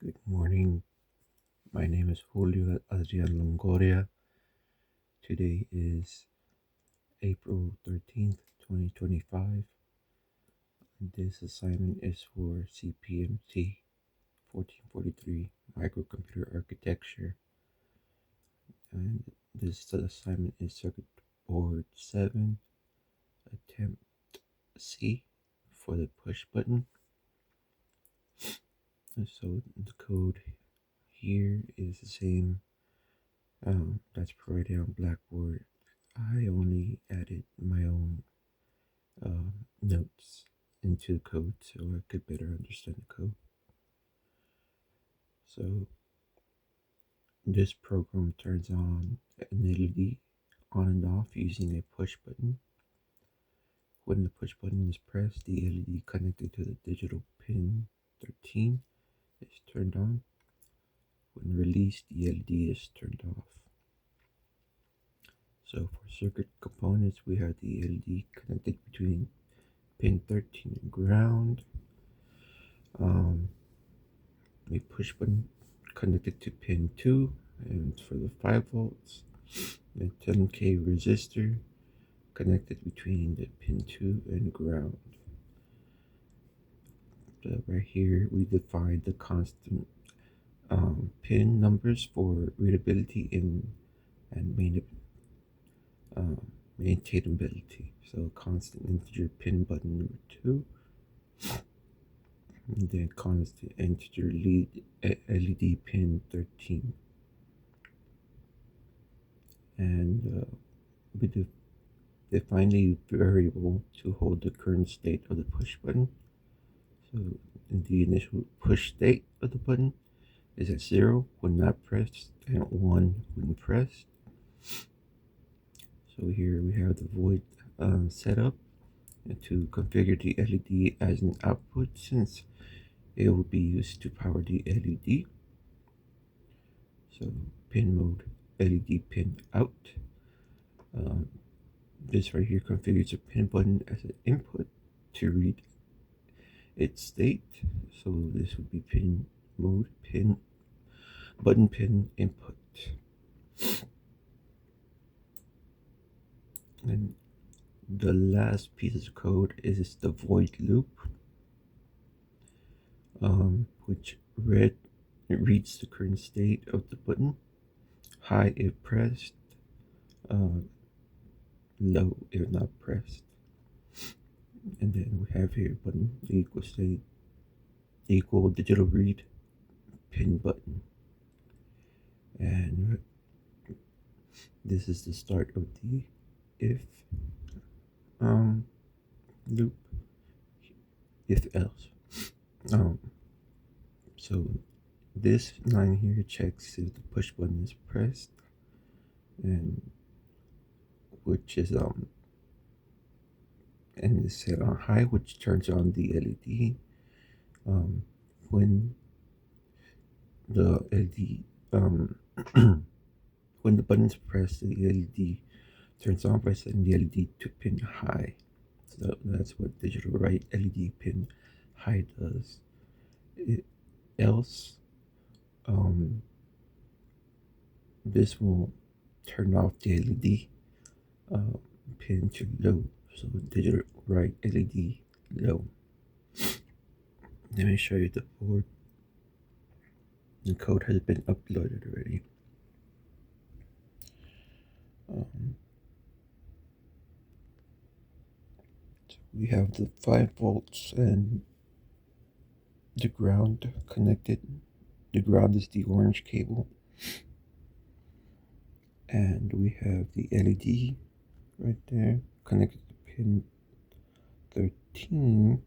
Good morning. My name is Julio Adrian Longoria. Today is April 13th, 2025. This assignment is for CPMT 1443 Microcomputer Architecture. And this assignment is Circuit Board 7, Attempt C for the push button. And so the code here is the same that's provided on Blackboard. I only added my own notes into the code so I could better understand the code. So this program turns on an LED on and off using a push button. When the push button is pressed, the LED connected to the digital pin 13 is turned on. When released, the LED is turned off. So for circuit components, we have the LED connected between pin 13 and ground. A push button connected to pin 2, and for the 5 volts, a 10K resistor connected between the pin 2 and ground. So right here we define the constant pin numbers for readability and maintainability. So constant integer pin button number 2, and then constant integer LED pin 13. And we define a variable to hold the current state of the push button. So the initial push state of the button is at 0 when not pressed and 1 when pressed. So here we have the void set up to configure the LED as an output, since it will be used to power the LED. So pin mode LED pin out. This right here configures a pin button as an input to read its state. So this would be pin mode pin button pin input. And the last piece of code is the void loop, which reads the current state of the button, high if pressed, low if not pressed. And then we have here button equal state equal digital read pin button. And this is the start of the if loop, if else. So this line here checks if the push button is pressed, and which is and is set on high, which turns on the LED. When the LED when the button is pressed, the LED turns on by setting the LED to pin high. So that's what digital write LED pin high does. Else, this will turn off the LED pin to low. So digital write LED low. Let me show you the board. The code has been uploaded already. So we have the 5 volts and the ground connected. The ground is the orange cable. And we have the LED right there connected to pin 13.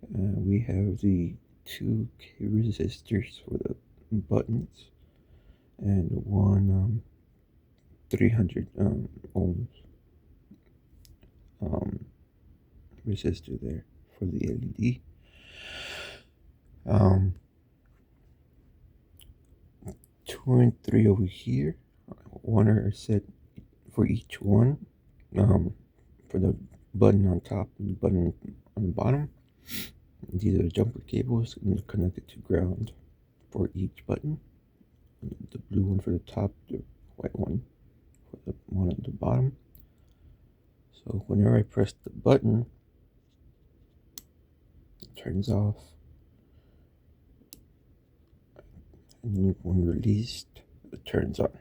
We have the 2K resistors for the buttons and one 300 ohms resistor there for the LED. 2 and 3 over here. One are set for each one. For the button on top and the button on the bottom. These are the jumper cables, and they're connected to ground for each button. The blue one for the top, the white one for the one at the bottom. So whenever I press the button, it turns off, and then when released, it turns on.